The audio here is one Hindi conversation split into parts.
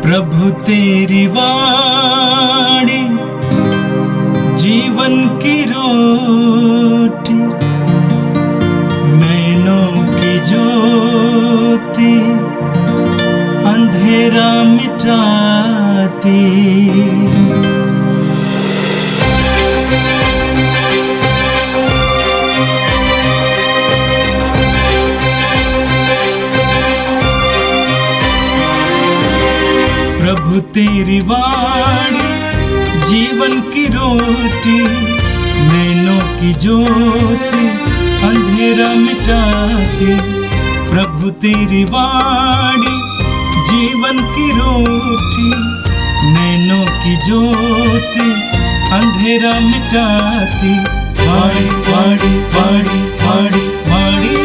प्रभु तेरी वाणी जीवन की रोटी, नैनों की ज्योति अंधेरा मिटाती। प्रभु तेरी वाणी जीवन की रोटी, नैनों की ज्योति अंधेरा मिटाती। प्रभु तेरी वाणी जीवन की रोटी, नैनों की ज्योति अंधेरा मिटाती। वाणी वाणी वाणी वाणी वाणी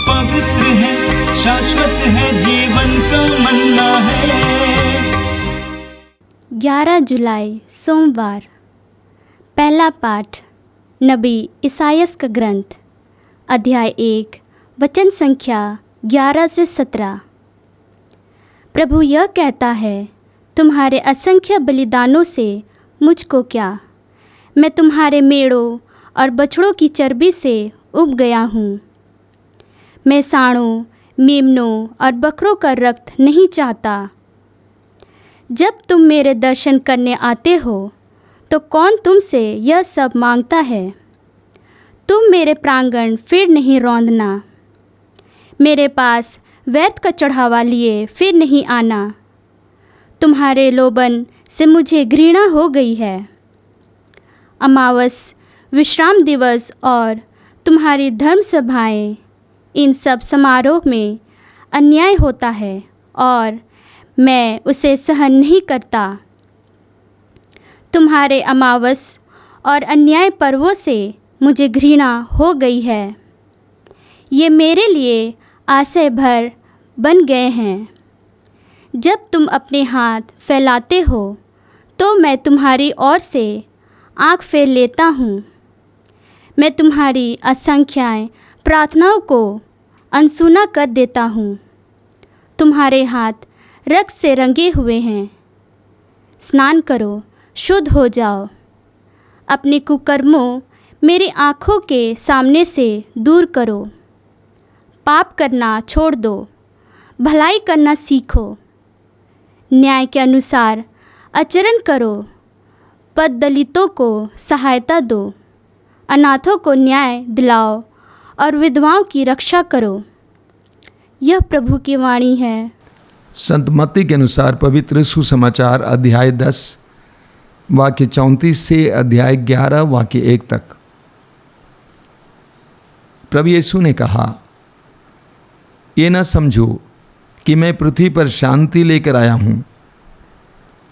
पवित्र है, शाश्वत है, जीवन का मन्ना है। 11 जुलाई सोमवार। पहला पाठ नबी इसायास का ग्रंथ, अध्याय 1, वचन संख्या 11 से 17। प्रभु यह कहता है, तुम्हारे असंख्य बलिदानों से मुझको क्या, मैं तुम्हारे मेढ़ों और बछड़ों की चर्बी से उब गया हूँ। मैं साँड़ों, मेमनों और बकरों का रक्त नहीं चाहता। जब तुम मेरे दर्शन करने आते हो तो कौन तुमसे यह सब मांगता है? तुम मेरे प्रांगण फिर नहीं रौंदना, मेरे पास व्यर्थ का चढ़ावा लिए फिर नहीं आना। तुम्हारे लोभन से मुझे घृणा हो गई है। अमावस, विश्राम दिवस और तुम्हारी धर्म सभाएँ, इन सब समारोह में अन्याय होता है और मैं उसे सहन नहीं करता। तुम्हारे अमावस और अन्याय पर्वों से मुझे घृणा हो गई है। ये मेरे लिए आश्रय भर बन गए हैं। जब तुम अपने हाथ फैलाते हो तो मैं तुम्हारी ओर से आँख फेर लेता हूँ। मैं तुम्हारी असंख्याय प्रार्थनाओं को अनसुना कर देता हूँ। तुम्हारे हाथ रक्त से रंगे हुए हैं। स्नान करो, शुद्ध हो जाओ। अपने कुकर्मों मेरी आँखों के सामने से दूर करो। पाप करना छोड़ दो, भलाई करना सीखो। न्याय के अनुसार आचरण करो। पद दलितों को सहायता दो, अनाथों को न्याय दिलाओ और विधवाओं की रक्षा करो। यह प्रभु की वाणी है। संत मत्ती के अनुसार पवित्र सुसमाचार अध्याय 10 वाक्य 34 से अध्याय 11 वाक्य 1 तक। प्रभु यीशु ने कहा, ये न समझो कि मैं पृथ्वी पर शांति लेकर आया हूँ।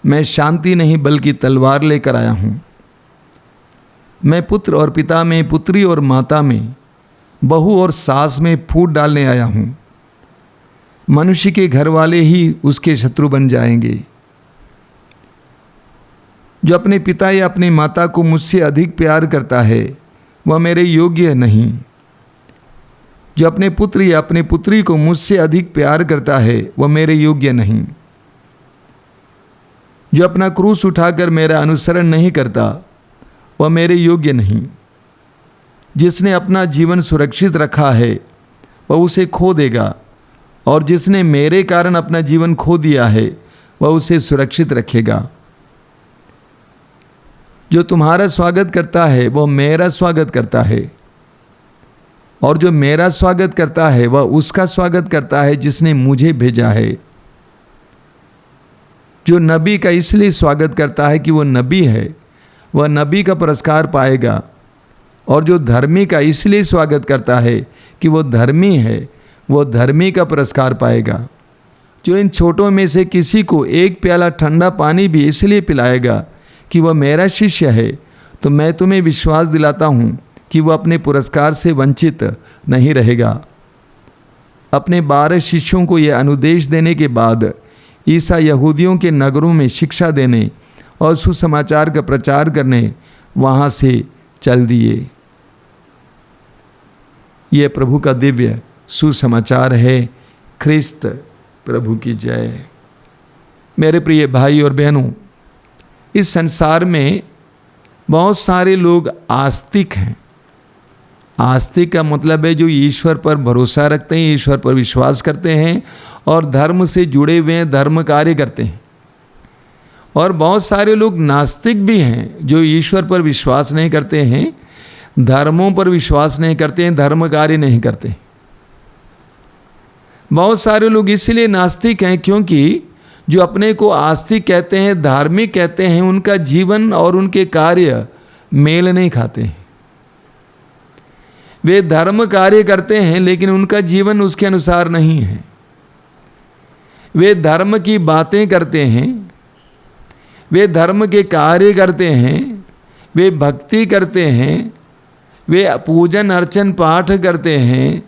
मैं शांति नहीं बल्कि तलवार लेकर आया हूँ। मैं पुत्र और पिता में, पुत्री और माता में, बहू और सास में फूट डालने आया हूँ। मनुष्य के घर वाले ही उसके शत्रु बन जाएंगे। जो अपने पिता या अपनी माता को मुझसे अधिक प्यार करता है वह मेरे योग्य नहीं। जो अपने पुत्र या अपनी पुत्री को मुझसे अधिक प्यार करता है वह मेरे योग्य नहीं। जो अपना क्रूस उठाकर मेरा अनुसरण नहीं करता वह मेरे योग्य नहीं। जिसने अपना जीवन सुरक्षित रखा है वह उसे खो देगा, और जिसने मेरे कारण अपना जीवन खो दिया है वह उसे सुरक्षित रखेगा। जो तुम्हारा स्वागत करता है वह मेरा स्वागत करता है, और जो मेरा स्वागत करता है वह उसका स्वागत करता है जिसने मुझे भेजा है। जो नबी का इसलिए स्वागत करता है कि वो नबी है, वह नबी का पुरस्कार पाएगा, और जो धर्मी का इसलिए स्वागत करता है कि वो धर्मी है, वो धर्मी का पुरस्कार पाएगा। जो इन छोटों में से किसी को एक प्याला ठंडा पानी भी इसलिए पिलाएगा कि वह मेरा शिष्य है, तो मैं तुम्हें विश्वास दिलाता हूँ कि वह अपने पुरस्कार से वंचित नहीं रहेगा। अपने 12 शिष्यों को यह अनुदेश देने के बाद ईसा यहूदियों के नगरों में शिक्षा देने और सुसमाचार का प्रचार करने वहाँ से चल दिए। यह प्रभु का दिव्य सुसमाचार है। ख्रिस्त प्रभु की जय। मेरे प्रिय भाई और बहनों, इस संसार में बहुत सारे लोग आस्तिक हैं। आस्तिक का मतलब है जो ईश्वर पर भरोसा रखते हैं, ईश्वर पर विश्वास करते हैं और धर्म से जुड़े हुए हैं, धर्म कार्य करते हैं। और बहुत सारे लोग नास्तिक भी हैं जो ईश्वर पर विश्वास नहीं करते हैं, धर्मों पर विश्वास नहीं करते हैं, धर्म कार्य नहीं करते। बहुत सारे लोग इसलिए नास्तिक हैं क्योंकि जो अपने को आस्तिक कहते हैं, धार्मिक कहते हैं, उनका जीवन और उनके कार्य मेल नहीं खाते हैं। वे धर्म कार्य करते हैं लेकिन उनका जीवन उसके अनुसार नहीं है। वे धर्म की बातें करते हैं, वे धर्म के कार्य करते हैं, वे भक्ति करते हैं, वे पूजन अर्चन पाठ करते हैं,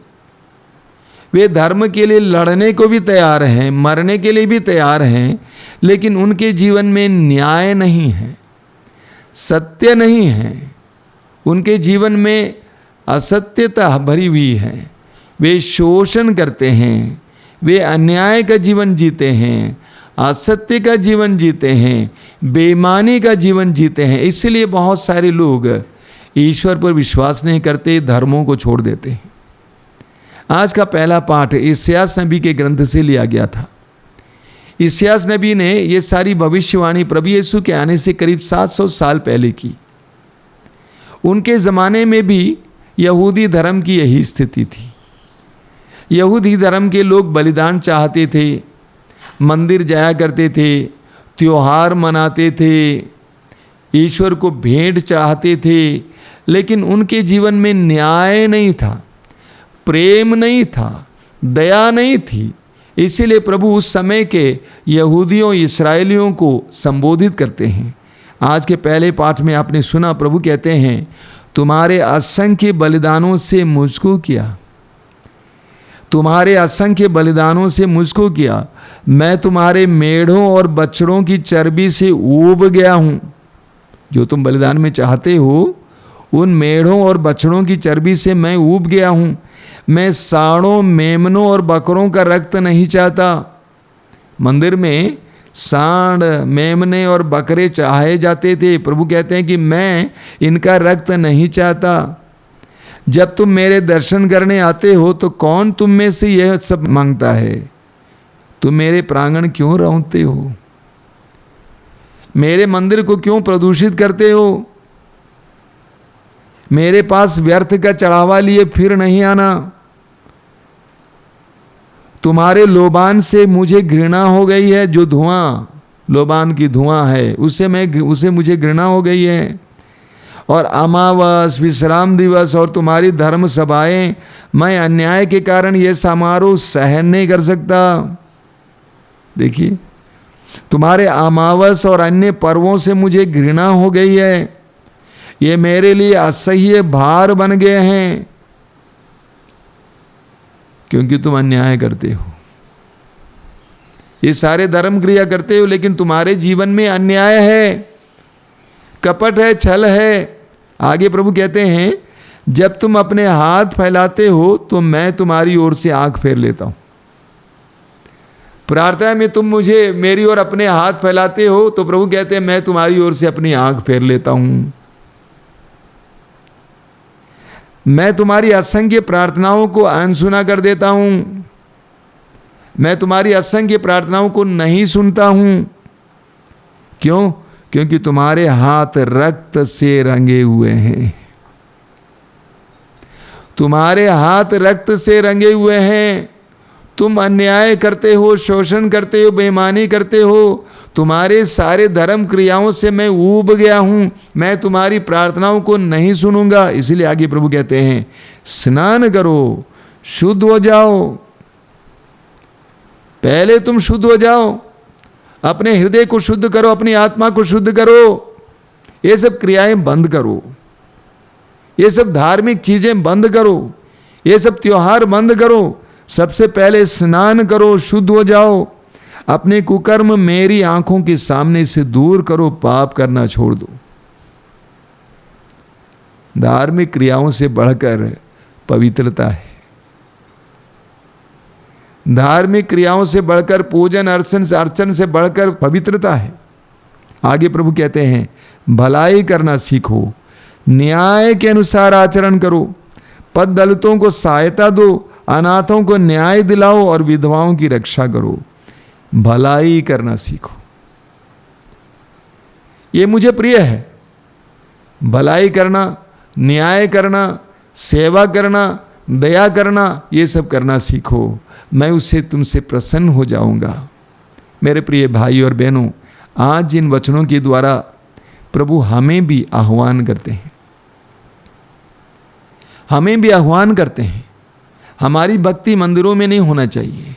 वे धर्म के लिए लड़ने को भी तैयार हैं, मरने के लिए भी तैयार हैं, लेकिन उनके जीवन में न्याय नहीं है, सत्य नहीं है। उनके जीवन में असत्यता भरी हुई है। वे शोषण करते हैं, वे अन्याय का जीवन जीते हैं, असत्य का जीवन जीते हैं, बेईमानी का जीवन जीते हैं। इसलिए बहुत सारे लोग ईश्वर पर विश्वास नहीं करते, धर्मों को छोड़ देते हैं। आज का पहला पाठ इस्यास नबी के ग्रंथ से लिया गया था। इस्यास नबी ने ये सारी भविष्यवाणी प्रभु यीशु के आने से करीब 700 साल पहले की। उनके ज़माने में भी यहूदी धर्म की यही स्थिति थी। यहूदी धर्म के लोग बलिदान चाहते थे, मंदिर जाया करते थे, त्योहार मनाते थे, ईश्वर को भेंट चढ़ाते थे, लेकिन उनके जीवन में न्याय नहीं था, प्रेम नहीं था, दया नहीं थी। इसीलिए प्रभु उस समय के यहूदियों इस्राएलियों को संबोधित करते हैं। आज के पहले पाठ में आपने सुना, प्रभु कहते हैं, तुम्हारे असंख्य बलिदानों से मुझको किया, तुम्हारे असंख्य बलिदानों से मुझको किया। मैं तुम्हारे मेढ़ों और बछड़ों की चर्बी से ऊब गया हूँ। जो तुम बलिदान में चाहते हो, उन मेढ़ों और बछड़ों की चर्बी से मैं ऊब गया हूँ। मैं सांडों, मेमनों और बकरों का रक्त नहीं चाहता। मंदिर में सांड, मेमने और बकरे चढ़ाए जाते थे। प्रभु कहते हैं कि मैं इनका रक्त नहीं चाहता। जब तुम मेरे दर्शन करने आते हो तो कौन तुम में से यह सब मांगता है? तुम मेरे प्रांगण क्यों रौंदते हो? मेरे मंदिर को क्यों प्रदूषित करते हो? मेरे पास व्यर्थ का चढ़ावा लिए फिर नहीं आना। तुम्हारे लोबान से मुझे घृणा हो गई है। जो धुआं, लोबान की धुआं है, उससे मुझे घृणा हो गई है। और अमावस, विश्राम दिवस और तुम्हारी धर्म सभाएं, मैं अन्याय के कारण ये समारोह सहन नहीं कर सकता। देखिए, तुम्हारे अमावस और अन्य पर्वों से मुझे घृणा हो गई है। ये मेरे लिए असह्य भार बन गए हैं, क्योंकि तुम अन्याय करते हो। ये सारे धर्म क्रिया करते हो, लेकिन तुम्हारे जीवन में अन्याय है, कपट है, छल है। आगे प्रभु कहते हैं, जब तुम अपने हाथ फैलाते हो तो मैं तुम्हारी ओर से आंख फेर लेता हूं। प्रार्थना में तुम मुझे मेरी ओर अपने हाथ फैलाते हो तो प्रभु कहते हैं, मैं तुम्हारी ओर से अपनी आंख फेर लेता हूं। मैं तुम्हारी असंख्य प्रार्थनाओं को अनसुना कर देता हूं। मैं तुम्हारी असंख्य प्रार्थनाओं को नहीं सुनता हूं। क्यों? क्योंकि तुम्हारे हाथ रक्त से रंगे हुए हैं। तुम्हारे हाथ रक्त से रंगे हुए हैं। तुम अन्याय करते हो, शोषण करते हो, बेईमानी करते हो। तुम्हारे सारे धर्म क्रियाओं से मैं ऊब गया हूं। मैं तुम्हारी प्रार्थनाओं को नहीं सुनूंगा। इसलिए आगे प्रभु कहते हैं, स्नान करो, शुद्ध हो जाओ। पहले तुम शुद्ध हो जाओ, अपने हृदय को शुद्ध करो, अपनी आत्मा को शुद्ध करो। ये सब क्रियाएं बंद करो, ये सब धार्मिक चीजें बंद करो, ये सब त्योहार बंद करो। सबसे पहले स्नान करो, शुद्ध हो जाओ। अपने कुकर्म मेरी आंखों के सामने से दूर करो, पाप करना छोड़ दो। धार्मिक क्रियाओं से बढ़कर पवित्रता है। धार्मिक क्रियाओं से बढ़कर पूजन अर्चन से बढ़कर पवित्रता है। आगे प्रभु कहते हैं भलाई करना सीखो, न्याय के अनुसार आचरण करो, पद दलितों को सहायता दो, अनाथों को न्याय दिलाओ और विधवाओं की रक्षा करो। भलाई करना सीखो, ये मुझे प्रिय है। भलाई करना, न्याय करना, सेवा करना, दया करना, ये सब करना सीखो, मैं उससे तुमसे प्रसन्न हो जाऊंगा। मेरे प्रिय भाई और बहनों, आज जिन वचनों के द्वारा प्रभु हमें भी आह्वान करते हैं, हमें भी आह्वान करते हैं। हमारी भक्ति मंदिरों में नहीं होना चाहिए,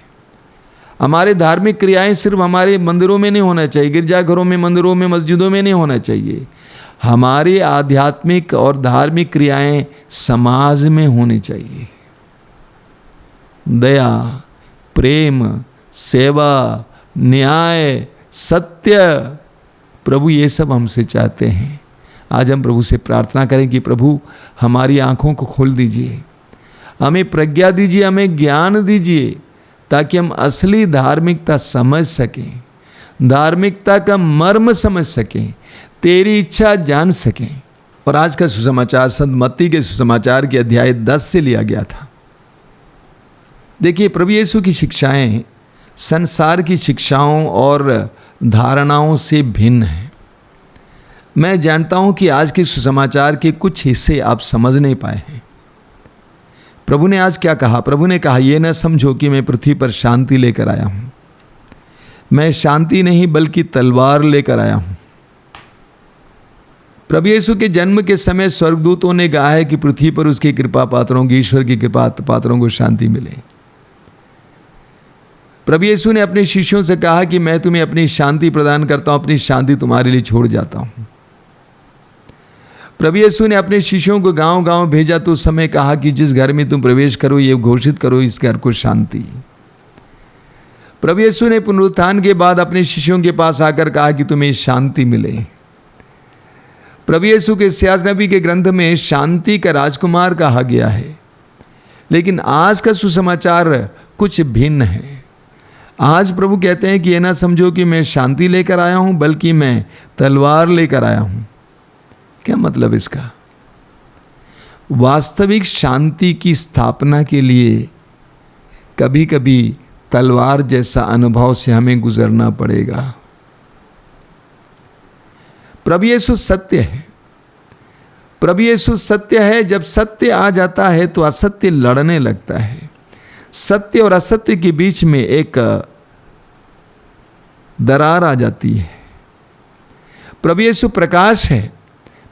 हमारे धार्मिक क्रियाएं सिर्फ हमारे मंदिरों में नहीं होना चाहिए, गिरजाघरों में, मंदिरों में, मस्जिदों में नहीं होना चाहिए। हमारी आध्यात्मिक और धार्मिक क्रियाएं समाज में होनी चाहिए। दया, प्रेम, सेवा, न्याय, सत्य, प्रभु ये सब हमसे चाहते हैं। आज हम प्रभु से प्रार्थना करें कि प्रभु हमारी आंखों को खोल दीजिए, हमें प्रज्ञा दीजिए, हमें ज्ञान दीजिए, ताकि हम असली धार्मिकता समझ सकें, धार्मिकता का मर्म समझ सकें, तेरी इच्छा जान सकें। और आज का सुसमाचार संत मत्ती के सुसमाचार के अध्याय 10 से लिया गया था। देखिए, प्रभु यीशु की शिक्षाएं संसार की शिक्षाओं और धारणाओं से भिन्न हैं। मैं जानता हूं कि आज के सुसमाचार के कुछ हिस्से आप समझ नहीं पाए हैं। प्रभु ने आज क्या कहा? प्रभु ने कहा, ये न समझो कि मैं पृथ्वी पर शांति लेकर आया हूं। मैं शांति नहीं बल्कि तलवार लेकर आया हूं। प्रभु यीशु के जन्म के समय स्वर्गदूतों ने कहा है कि पृथ्वी पर उसकी कृपा पात्रों की, ईश्वर की कृपा पात्रों को शांति मिले। प्रभु यीशु ने अपने शिष्यों से कहा कि मैं तुम्हें अपनी शांति प्रदान करता हूं, अपनी शांति तुम्हारे लिए छोड़ जाता हूं। प्रभु यीशु ने अपने शिष्यों को गांव-गांव भेजा तो उस समय कहा कि जिस घर में तुम प्रवेश करो ये घोषित करो इस घर को शांति। प्रभु यीशु ने पुनरुत्थान के बाद अपने शिष्यों के पास आकर कहा कि तुम्हें शांति मिले। प्रभु यीशु के इस्यास नबी के ग्रंथ में शांति का राजकुमार कहा गया है। लेकिन आज का सुसमाचार कुछ भिन्न है। आज प्रभु कहते हैं कि ये ना समझो कि मैं शांति लेकर आया हूं, बल्कि मैं तलवार लेकर आया हूं। क्या मतलब इसका? वास्तविक शांति की स्थापना के लिए कभी कभी तलवार जैसा अनुभव से हमें गुजरना पड़ेगा। प्रभु यीशु सत्य है। प्रभु यीशु सत्य है। जब सत्य आ जाता है तो असत्य लड़ने लगता है। सत्य और असत्य के बीच में एक दरार आ जाती है। प्रभु यीशु प्रकाश है।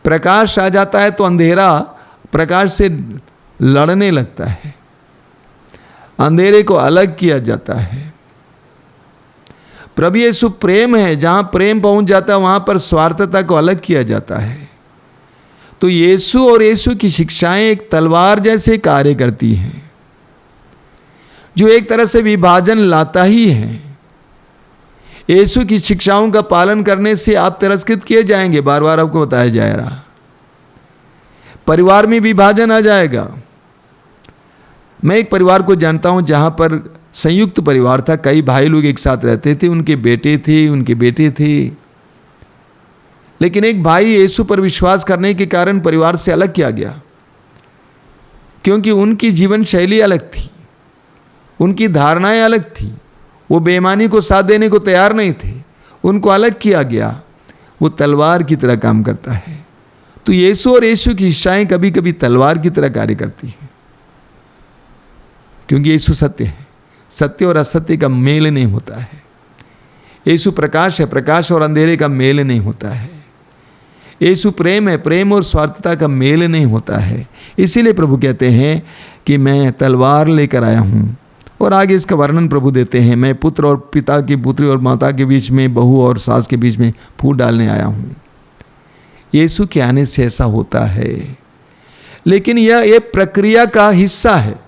प्रकाश आ जाता है तो अंधेरा प्रकाश से लड़ने लगता है। अंधेरे को अलग किया जाता है। प्रभु यीशु प्रेम है। जहां प्रेम पहुंच जाता है वहां पर स्वार्थता को अलग किया जाता है। तो यीशु और यीशु की शिक्षाएं एक तलवार जैसे कार्य करती हैं, जो एक तरह से विभाजन लाता ही है। यीशु की शिक्षाओं का पालन करने से आप तिरस्कृत किए जाएंगे, बार बार आपको बताया जा रहा। परिवार में विभाजन आ जाएगा। मैं एक परिवार को जानता हूं जहां पर संयुक्त परिवार था, कई भाई लोग एक साथ रहते थे, उनके बेटे थे। लेकिन एक भाई यीशु पर विश्वास करने के कारण परिवार से अलग किया गया, क्योंकि उनकी जीवन शैली अलग थी, उनकी धारणाएं अलग थी। वो बेईमानी को साथ देने को तैयार नहीं थे, उनको अलग किया गया। वो तलवार की तरह काम करता है। तो यीशु और यीशु की शिक्षाएं कभी कभी तलवार की तरह कार्य करती हैं, क्योंकि यीशु सत्य है। सत्य और असत्य का मेल नहीं होता है। यीशु प्रकाश है। प्रकाश और अंधेरे का मेल नहीं होता है। यीशु प्रेम है। प्रेम और स्वार्थता का मेल नहीं होता है। इसीलिए प्रभु कहते हैं कि मैं तलवार लेकर आया हूं। और आगे इसका वर्णन प्रभु देते हैं, मैं पुत्र और पिता की, पुत्री और माता के बीच में, बहू और सास के बीच में फूट डालने आया हूं। यीशु के आने से ऐसा होता है, लेकिन यह एक प्रक्रिया का हिस्सा है,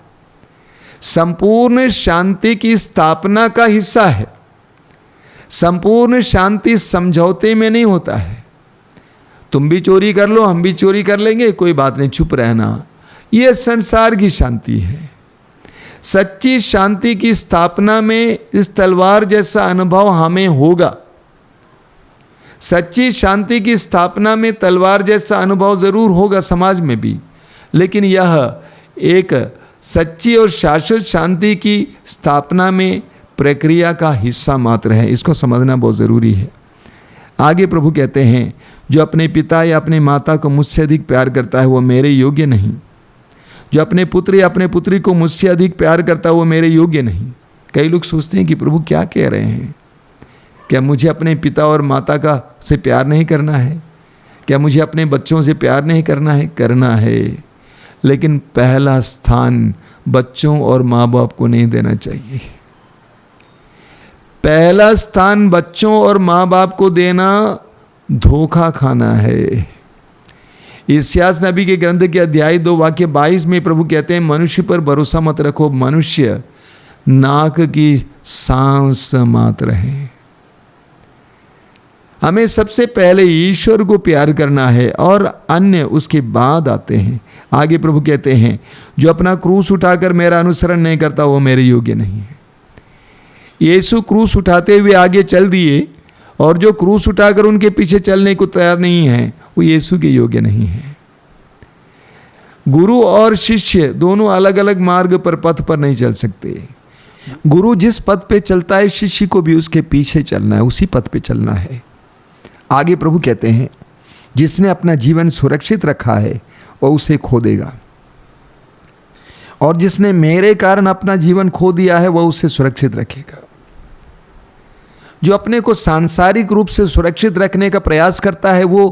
संपूर्ण शांति की स्थापना का हिस्सा है। संपूर्ण शांति समझौते में नहीं होता है। तुम भी चोरी कर लो, हम भी चोरी कर लेंगे, कोई बात नहीं, चुप रहना, यह संसार की शांति है। सच्ची शांति की स्थापना में इस तलवार जैसा अनुभव हमें होगा। सच्ची शांति की स्थापना में तलवार जैसा अनुभव जरूर होगा समाज में भी, लेकिन यह एक सच्ची और शाश्वत शांति की स्थापना में प्रक्रिया का हिस्सा मात्र है। इसको समझना बहुत ज़रूरी है। आगे प्रभु कहते हैं, जो अपने पिता या अपने माता को मुझसे अधिक प्यार करता है वो मेरे योग्य नहीं। जो अपने पुत्र या अपने पुत्री को मुझसे अधिक प्यार करता है वो मेरे योग्य नहीं। कई लोग सोचते हैं कि प्रभु क्या कह रहे हैं, क्या मुझे अपने पिता और माता का से प्यार नहीं करना है? क्या मुझे अपने बच्चों से प्यार नहीं करना है? करना है, लेकिन पहला स्थान बच्चों और माँ बाप को नहीं देना चाहिए। पहला स्थान बच्चों और माँ बाप को देना धोखा खाना है। इस्यास नबी के ग्रंथ के अध्याय 2 वाक्य 22 में प्रभु कहते हैं, मनुष्य पर भरोसा मत रखो, मनुष्य नाक की सांस मात्र है। हमें सबसे पहले ईश्वर को प्यार करना है और अन्य उसके बाद आते हैं। आगे प्रभु कहते हैं, जो अपना क्रूस उठाकर मेरा अनुसरण नहीं करता वो मेरे योग्य नहीं है। यीशु क्रूस उठाते हुए आगे चल दिए, और जो क्रूस उठाकर उनके पीछे चलने को तैयार नहीं है वो यीशु के योग्य नहीं है। गुरु और शिष्य दोनों अलग अलग मार्ग पर, पथ पर नहीं चल सकते। गुरु जिस पथ पे चलता है शिष्य को भी उसके पीछे चलना है, उसी पथ पे चलना है। आगे प्रभु कहते हैं, जिसने अपना जीवन सुरक्षित रखा है वह उसे खो देगा, और जिसने मेरे कारण अपना जीवन खो दिया है वह उसे सुरक्षित रखेगा। जो अपने को सांसारिक रूप से सुरक्षित रखने का प्रयास करता है वो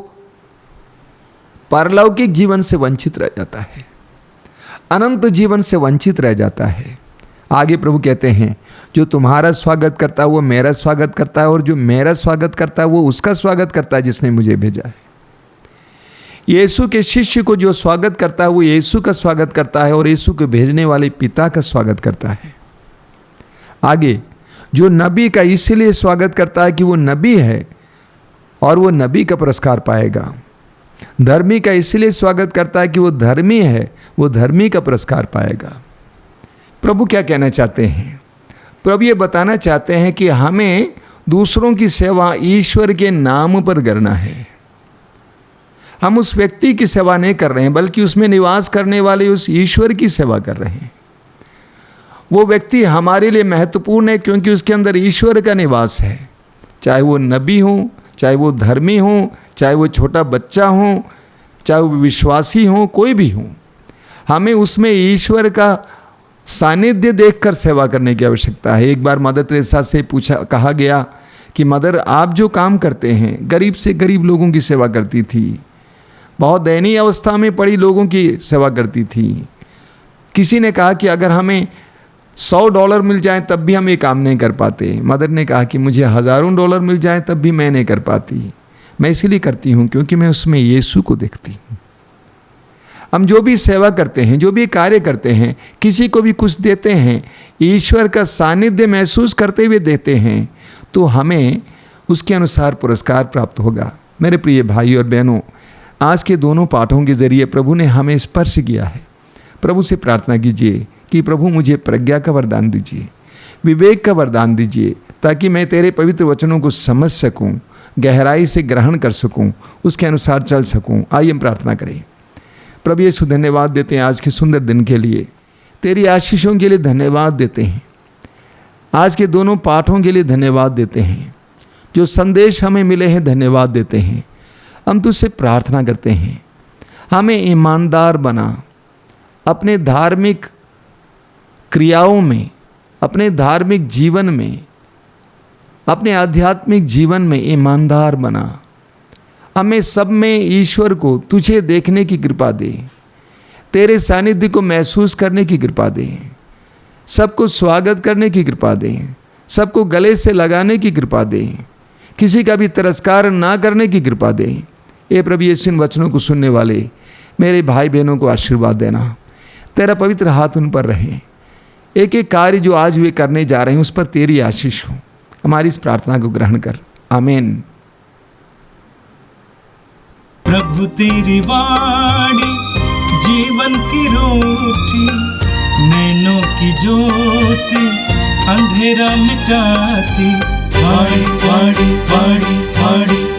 पारलौकिक जीवन से वंचित रह जाता है, अनंत जीवन से वंचित रह जाता है। आगे प्रभु कहते हैं, जो तुम्हारा स्वागत करता है वो मेरा स्वागत करता है, और जो मेरा स्वागत करता है वो उसका स्वागत करता है जिसने मुझे भेजा है। यीशु के शिष्य को जो स्वागत करता है वो यीशु का स्वागत करता है और यीशु को भेजने वाले पिता का स्वागत करता है। आगे, जो नबी का इसीलिए स्वागत करता है कि वो नबी है और वो नबी का पुरस्कार पाएगा। धर्मी का इसलिए स्वागत करता है कि वो धर्मी है, वो धर्मी का पुरस्कार पाएगा। प्रभु क्या कहना चाहते हैं? प्रभु ये बताना चाहते हैं कि हमें दूसरों की सेवा ईश्वर के नाम पर करना है। हम उस व्यक्ति की सेवा नहीं कर रहे हैं, बल्कि उसमें निवास करने वाले उस ईश्वर की सेवा कर रहे हैं। वो व्यक्ति हमारे लिए महत्वपूर्ण है क्योंकि उसके अंदर ईश्वर का निवास है। चाहे वो नबी हो, चाहे वो धर्मी हो, चाहे वो छोटा बच्चा हो, चाहे वो विश्वासी हो, कोई भी हो, हमें उसमें ईश्वर का सानिध्य देखकर सेवा करने की आवश्यकता है। एक बार मदर तेरेसा से कहा गया कि मदर, आप जो काम करते हैं, गरीब से गरीब लोगों की सेवा करती थी, बहुत दयनीय अवस्था में पड़ी लोगों की सेवा करती थी। किसी ने कहा कि अगर हमें $100 मिल जाए तब भी हम ये काम नहीं कर पाते। मदर ने कहा कि मुझे हज़ारों डॉलर मिल जाए तब भी मैं नहीं कर पाती। मैं इसीलिए करती हूँ क्योंकि मैं उसमें यीशु को देखती हूँ। हम जो भी सेवा करते हैं, जो भी कार्य करते हैं, किसी को भी कुछ देते हैं, ईश्वर का सानिध्य महसूस करते हुए देते हैं, तो हमें उसके अनुसार पुरस्कार प्राप्त होगा। मेरे प्रिय भाई और बहनों, आज के दोनों पाठों के जरिए प्रभु ने हमें स्पर्श किया है। प्रभु से प्रार्थना कीजिए कि प्रभु मुझे प्रज्ञा का वरदान दीजिए, विवेक का वरदान दीजिए, ताकि मैं तेरे पवित्र वचनों को समझ सकूं, गहराई से ग्रहण कर सकूं, उसके अनुसार चल सकूं। आइए हम प्रार्थना करें। प्रभु यीशु, धन्यवाद देते हैं आज के सुंदर दिन के लिए, तेरी आशीषों के लिए धन्यवाद देते हैं, आज के दोनों पाठों के लिए धन्यवाद देते हैं, जो संदेश हमें मिले हैं धन्यवाद देते हैं। हम तुझसे प्रार्थना करते हैं, हमें ईमानदार बना, अपने धार्मिक क्रियाओं में, अपने धार्मिक जीवन में, अपने आध्यात्मिक जीवन में ईमानदार बना। हमें सब में ईश्वर को, तुझे देखने की कृपा दे, तेरे सानिध्य को महसूस करने की कृपा दे, सबको स्वागत करने की कृपा दे, सबको गले से लगाने की कृपा दे, किसी का भी तिरस्कार ना करने की कृपा दे। ये प्रभु यीशु इन वचनों को सुनने वाले मेरे भाई बहनों को आशीर्वाद देना, तेरा पवित्र हाथ उन पर रहे। एक एक कार्य जो आज वे करने जा रहे हैं उस पर तेरी आशीष हो। हमारी इस प्रार्थना को ग्रहण कर, आमीन। प्रभु तेरी वाणी जीवन की रोटी, नैनों की ज्योति अंधेरा मिटाती, वाणी वाणी वाणी वाणी